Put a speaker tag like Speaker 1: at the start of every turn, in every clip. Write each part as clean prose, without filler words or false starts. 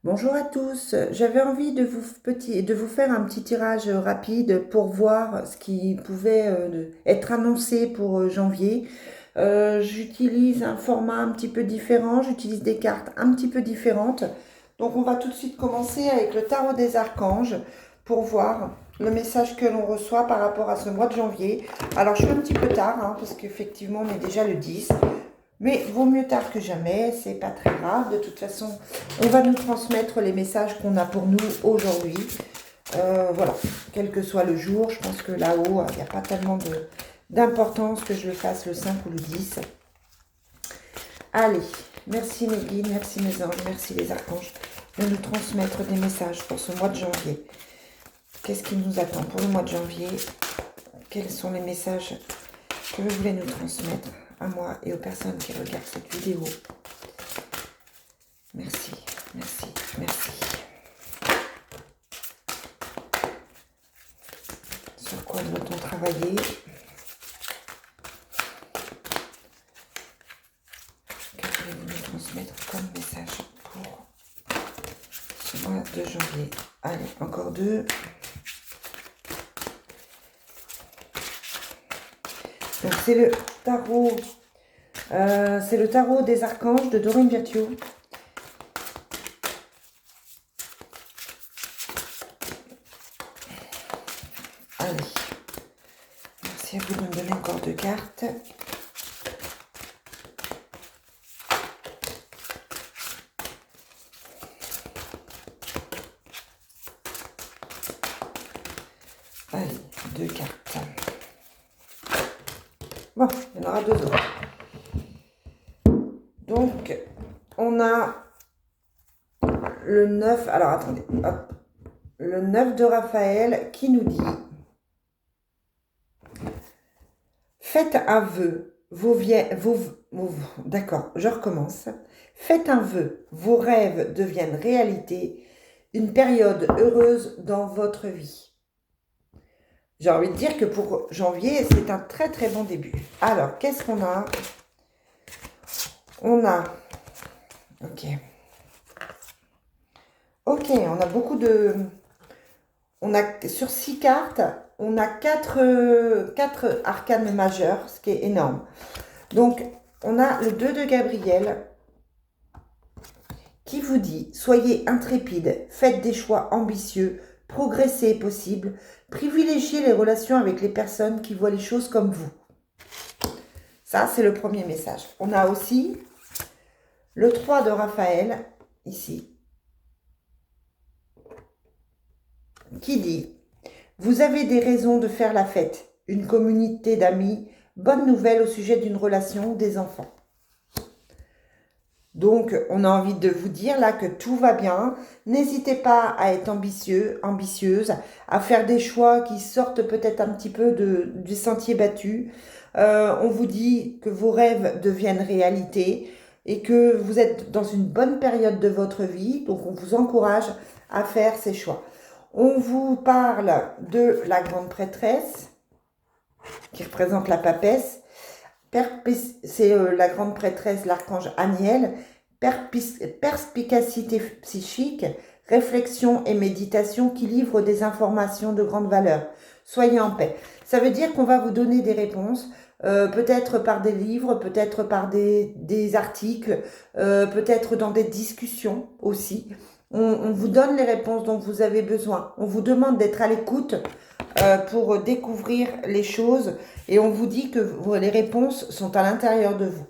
Speaker 1: Bonjour à tous, j'avais envie de vous faire un petit tirage rapide pour voir ce qui pouvait être annoncé pour janvier. J'utilise un format un petit peu différent, j'utilise des cartes un petit peu différentes. Donc on va tout de suite commencer avec le tarot des archanges pour voir le message que l'on reçoit par rapport à ce mois de janvier. Alors je suis un petit peu tard hein, parce qu'effectivement on est déjà le 10. Mais vaut mieux tard que jamais, c'est pas très grave. De toute façon, on va nous transmettre les messages qu'on a pour nous aujourd'hui. Voilà, quel que soit le jour, je pense que là-haut, il n'y a pas tellement d'importance que je le fasse le 5 ou le 10. Allez, merci mes guides, merci mes anges, merci les archanges de nous transmettre des messages pour ce mois de janvier. Qu'est-ce qui nous attend pour le mois de janvier? Quels sont les messages que vous voulez nous transmettre à moi et aux personnes qui regardent cette vidéo? Merci, merci, merci. Sur quoi doit-on travailler? Que voulez-vous nous transmettre comme message pour ce mois de janvier? Allez, encore deux. Donc c'est le tarot des archanges de Doreen Virtue. Allez, merci à vous de me donner encore deux cartes. Allez, deux cartes. Bon, il y en aura deux autres. Donc, on a le 9, alors attendez, hop, le 9 de Raphaël qui nous dit: faites un vœu, d'accord, je recommence. Faites un vœu, vos rêves deviennent réalité, une période heureuse dans votre vie. J'ai envie de dire que pour janvier, c'est un très très bon début. Alors, qu'est-ce qu'on a? On a... Ok. Ok, on a beaucoup de... On a sur 6 cartes, on a 4 arcanes majeurs, ce qui est énorme. Donc, on a le 2 de Gabriel qui vous dit: soyez intrépide, faites des choix ambitieux, progressez est possible, privilégiez les relations avec les personnes qui voient les choses comme vous. Ça, c'est le premier message. On a aussi le 3 de Raphaël, ici, qui dit: vous avez des raisons de faire la fête, une communauté d'amis, bonne nouvelle au sujet d'une relation ou des enfants. Donc, on a envie de vous dire là que tout va bien. N'hésitez pas à être ambitieuse, à faire des choix qui sortent peut-être un petit peu du sentier battu. On vous dit que vos rêves deviennent réalité et que vous êtes dans une bonne période de votre vie. Donc, on vous encourage à faire ces choix. On vous parle de la grande prêtresse qui représente la papesse. C'est la grande prêtresse, l'archange Aniel. Perspicacité psychique, réflexion et méditation qui livrent des informations de grande valeur. Soyez en paix. Ça veut dire qu'on va vous donner des réponses, peut-être par des livres, peut-être par des articles, peut-être dans des discussions aussi. On vous donne les réponses dont vous avez besoin. On vous demande d'être à l'écoute pour découvrir les choses et on vous dit que les réponses sont à l'intérieur de vous.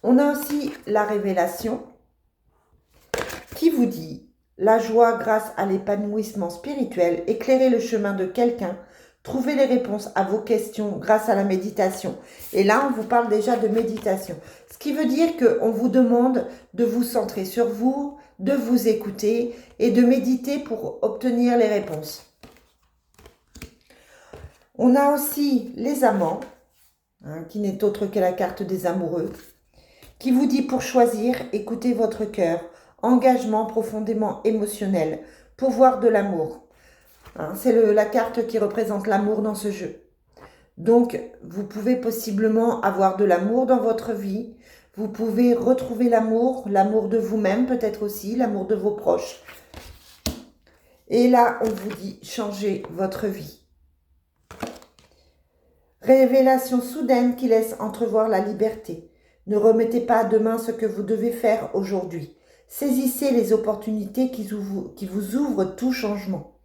Speaker 1: On a aussi la révélation qui vous dit: la joie grâce à l'épanouissement spirituel, éclairer le chemin de quelqu'un, trouver les réponses à vos questions grâce à la méditation. Et là, on vous parle déjà de méditation. Ce qui veut dire qu'on vous demande de vous centrer sur vous, de vous écouter et de méditer pour obtenir les réponses. On a aussi les amants, qui n'est autre que la carte des amoureux, qui vous dit: pour choisir, écoutez votre cœur, engagement profondément émotionnel, pouvoir de l'amour. C'est la carte qui représente l'amour dans ce jeu. Donc, vous pouvez possiblement avoir de l'amour dans votre vie, Vous pouvez retrouver l'amour de vous-même peut-être aussi, l'amour de vos proches. Et là, on vous dit, changez votre vie. Révélation soudaine qui laisse entrevoir la liberté. Ne remettez pas à demain ce que vous devez faire aujourd'hui. Saisissez les opportunités qui vous ouvrent tout changement.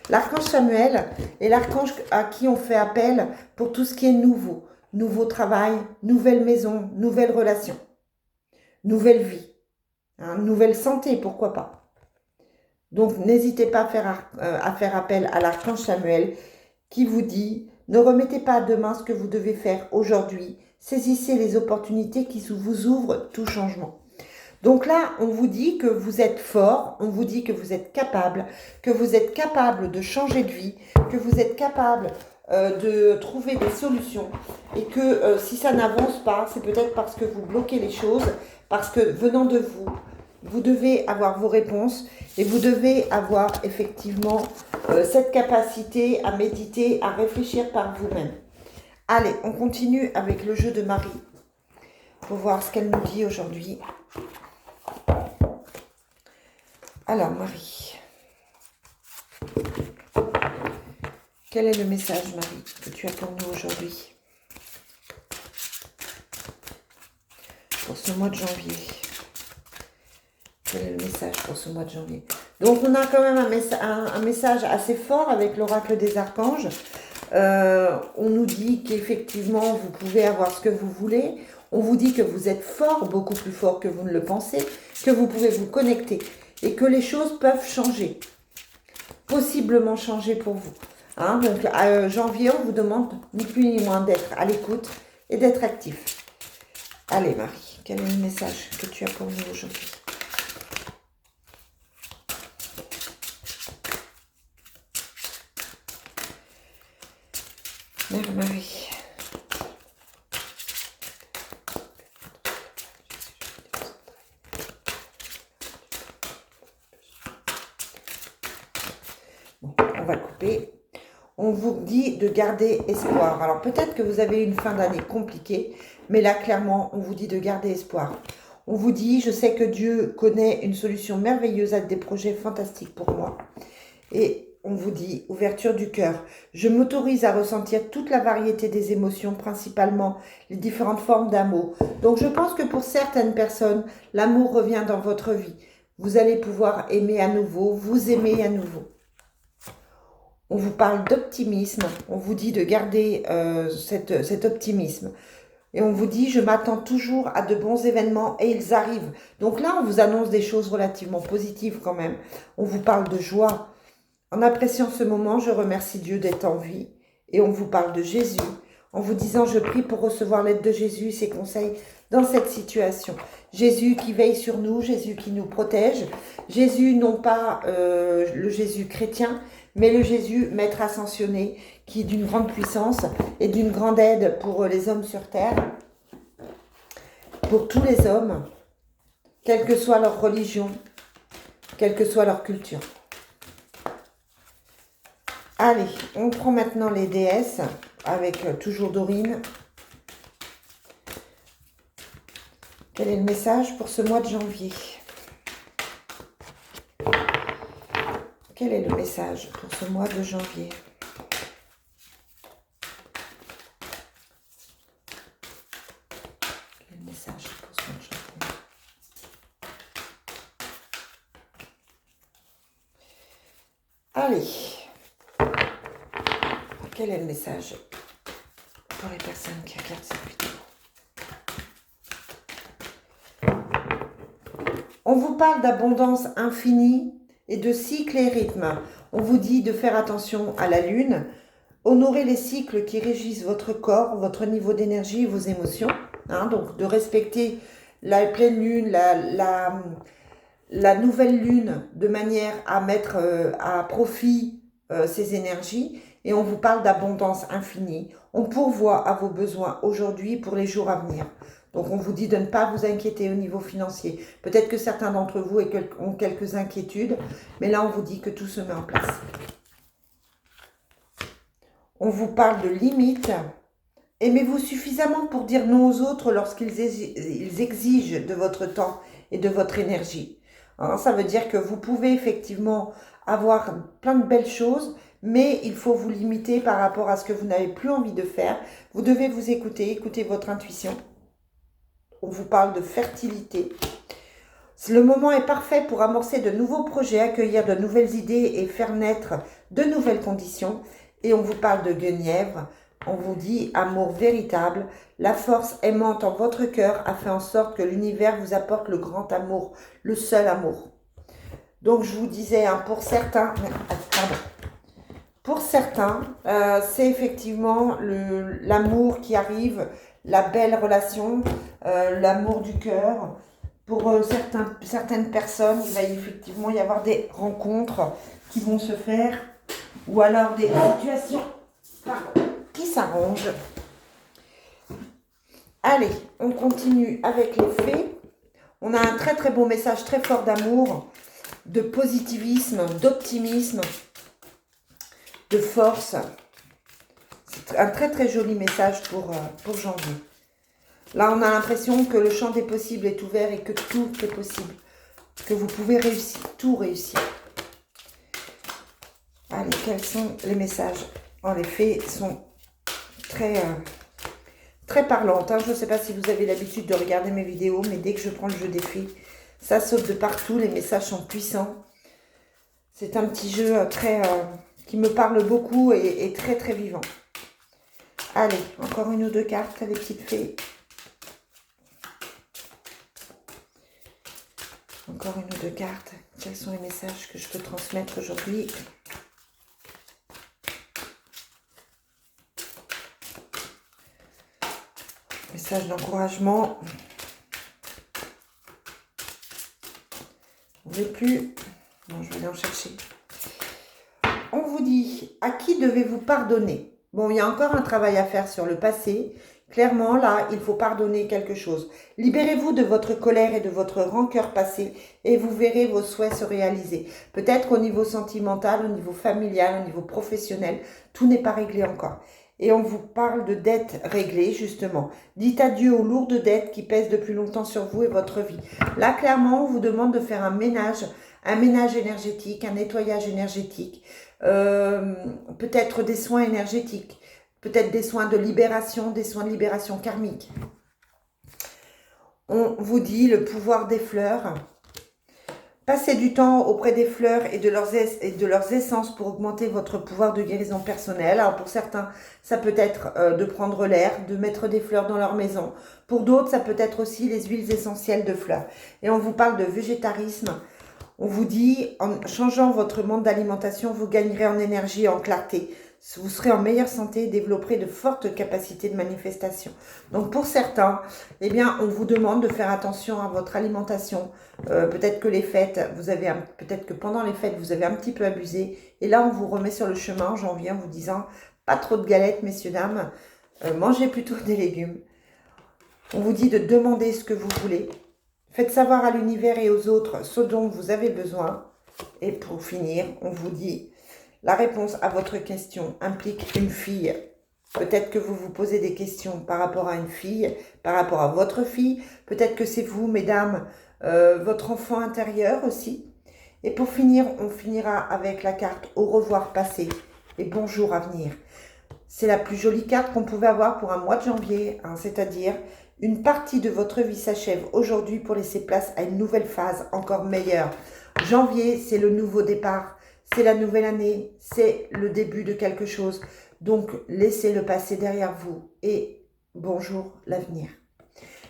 Speaker 1: L'archange Samuel est l'archange à qui on fait appel pour tout ce qui est nouveau. Nouveau travail, nouvelle maison, nouvelle relation, nouvelle vie, nouvelle santé, pourquoi pas. Donc n'hésitez pas à faire appel à l'archange Samuel qui vous dit « Ne remettez pas à demain ce que vous devez faire aujourd'hui. Saisissez les opportunités qui vous ouvrent tout changement. » Donc là, on vous dit que vous êtes fort, on vous dit que vous êtes capable de changer de vie, que vous êtes capable de trouver des solutions et que si ça n'avance pas, c'est peut-être parce que vous bloquez les choses, parce que venant de vous, vous devez avoir vos réponses et vous devez avoir effectivement cette capacité à méditer, à réfléchir par vous-même. Allez, on continue avec le jeu de Marie pour voir ce qu'elle nous dit aujourd'hui. Alors Marie, quel est le message Marie que tu as pour nous aujourd'hui pour ce mois de janvier? Quel est le message pour ce mois de janvier? Donc on a quand même un message assez fort avec l'oracle des archanges. On nous dit qu'effectivement vous pouvez avoir ce que vous voulez. On vous dit que vous êtes fort, beaucoup plus fort que vous ne le pensez, que vous pouvez vous connecter et que les choses peuvent changer, possiblement changer pour vous. Donc janvier, on vous demande ni plus ni moins d'être à l'écoute et d'être actif. Allez Marie, quel est le message que tu as pour nous aujourd'hui? Mère Marie. Bon, on va couper. On vous dit de garder espoir. Alors peut-être que vous avez une fin d'année compliquée, mais là clairement, on vous dit de garder espoir. On vous dit, je sais que Dieu connaît une solution merveilleuse à des projets fantastiques pour moi. Et on vous dit, ouverture du cœur. Je m'autorise à ressentir toute la variété des émotions, principalement les différentes formes d'amour. Donc je pense que pour certaines personnes, l'amour revient dans votre vie. Vous allez pouvoir aimer à nouveau, vous aimer à nouveau. On vous parle d'optimisme, on vous dit de garder cet optimisme. Et on vous dit, je m'attends toujours à de bons événements et ils arrivent. Donc là, on vous annonce des choses relativement positives quand même. On vous parle de joie. En appréciant ce moment, je remercie Dieu d'être en vie. Et on vous parle de Jésus, en vous disant, je prie pour recevoir l'aide de Jésus et ses conseils dans cette situation. Jésus qui veille sur nous, Jésus qui nous protège. Jésus, non pas le Jésus chrétien, mais le Jésus maître ascensionné, qui est d'une grande puissance et d'une grande aide pour les hommes sur terre, pour tous les hommes, quelle que soit leur religion, quelle que soit leur culture. Allez, on prend maintenant les déesses avec toujours Dorine. Quel est le message pour ce mois de janvier? Quel est le message pour ce mois de janvier? Quel est le message pour ce mois de janvier? Allez. Quel est le message pour les personnes qui regardent cette vidéo? On vous parle d'abondance infinie et de cycles et rythmes. On vous dit de faire attention à la lune, honorer les cycles qui régissent votre corps, votre niveau d'énergie et vos émotions. Donc de respecter la pleine lune, la nouvelle lune, de manière à mettre à profit ces énergies. Et on vous parle d'abondance infinie. On pourvoit à vos besoins aujourd'hui pour les jours à venir. Donc on vous dit de ne pas vous inquiéter au niveau financier. Peut-être que certains d'entre vous ont quelques inquiétudes, mais là on vous dit que tout se met en place. On vous parle de limites Aimez-vous suffisamment pour dire non aux autres lorsqu'ils exigent de votre temps et de votre énergie. Hein, ça veut dire que vous pouvez effectivement avoir plein de belles choses, mais il faut vous limiter par rapport à ce que vous n'avez plus envie de faire. Vous devez vous écouter, écouter votre intuition. On vous parle de fertilité. Le moment est parfait pour amorcer de nouveaux projets, accueillir de nouvelles idées et faire naître de nouvelles conditions. Et on vous parle de Guenièvre. On vous dit amour véritable. La force aimante en votre cœur a fait en sorte que l'univers vous apporte le grand amour, le seul amour. Donc je vous disais, hein, pour certains, c'est effectivement l'amour qui arrive, la belle relation, l'amour du cœur. Pour certaines personnes, il va effectivement y avoir des rencontres qui vont se faire, ou alors des situations qui s'arrangent. Allez, on continue avec les fées. On a un très très beau message, très fort d'amour, de positivisme, d'optimisme, de force. C'est un très très joli message pour janvier. Là, on a l'impression que le champ des possibles est ouvert et que tout est possible. Que vous pouvez réussir, tout réussir. Allez, quels sont les messages? Oh, les fées sont très parlantes. Hein. Je ne sais pas si vous avez l'habitude de regarder mes vidéos, mais dès que je prends le jeu des fées, ça saute de partout. Les messages sont puissants. C'est un petit jeu qui me parle beaucoup et très très vivant. Allez, encore une ou deux cartes, les petites fées. Encore une ou deux cartes. Quels sont les messages que je peux transmettre aujourd'hui? Message d'encouragement. Vous ne voulez plus? Non, je vais aller en chercher. On vous dit, à qui devez-vous pardonner? Bon, il y a encore un travail à faire sur le passé. Clairement, là, il faut pardonner quelque chose. Libérez-vous de votre colère et de votre rancœur passé et vous verrez vos souhaits se réaliser. Peut-être au niveau sentimental, au niveau familial, au niveau professionnel, tout n'est pas réglé encore. Et on vous parle de dettes réglées, justement. Dites adieu aux lourdes dettes qui pèsent depuis longtemps sur vous et votre vie. Là, clairement, on vous demande de faire un ménage énergétique, un nettoyage énergétique, peut-être des soins énergétiques, peut-être des soins de libération karmique. On vous dit le pouvoir des fleurs. Passez du temps auprès des fleurs et de leurs essences pour augmenter votre pouvoir de guérison personnelle. Alors pour certains, ça peut être de prendre l'air, de mettre des fleurs dans leur maison. Pour d'autres, ça peut être aussi les huiles essentielles de fleurs. Et on vous parle de végétarisme. On vous dit, en changeant votre mode d'alimentation, vous gagnerez en énergie et en clarté. Vous serez en meilleure santé et développerez de fortes capacités de manifestation. Donc pour certains, eh bien, on vous demande de faire attention à votre alimentation. Peut-être que les fêtes, peut-être que pendant les fêtes, vous avez un petit peu abusé. Et là, on vous remet sur le chemin en janvier en vous disant, pas trop de galettes, messieurs, dames. Mangez plutôt des légumes. On vous dit de demander ce que vous voulez. Faites savoir à l'univers et aux autres ce dont vous avez besoin. Et pour finir, on vous dit... La réponse à votre question implique une fille. Peut-être que vous vous posez des questions par rapport à une fille, par rapport à votre fille. Peut-être que c'est vous, mesdames, votre enfant intérieur aussi. Et pour finir, on finira avec la carte « Au revoir passé » et « Bonjour à venir ». C'est la plus jolie carte qu'on pouvait avoir pour un mois de janvier, hein, c'est-à-dire une partie de votre vie s'achève aujourd'hui pour laisser place à une nouvelle phase encore meilleure. Janvier, c'est le nouveau départ. C'est la nouvelle année, c'est le début de quelque chose. Donc, laissez le passé derrière vous et bonjour l'avenir.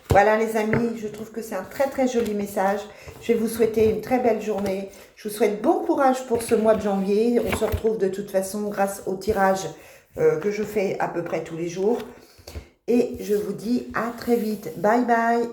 Speaker 1: Voilà les amis, je trouve que c'est un très très joli message. Je vais vous souhaiter une très belle journée. Je vous souhaite bon courage pour ce mois de janvier. On se retrouve de toute façon grâce au tirage que je fais à peu près tous les jours. Et je vous dis à très vite. Bye bye.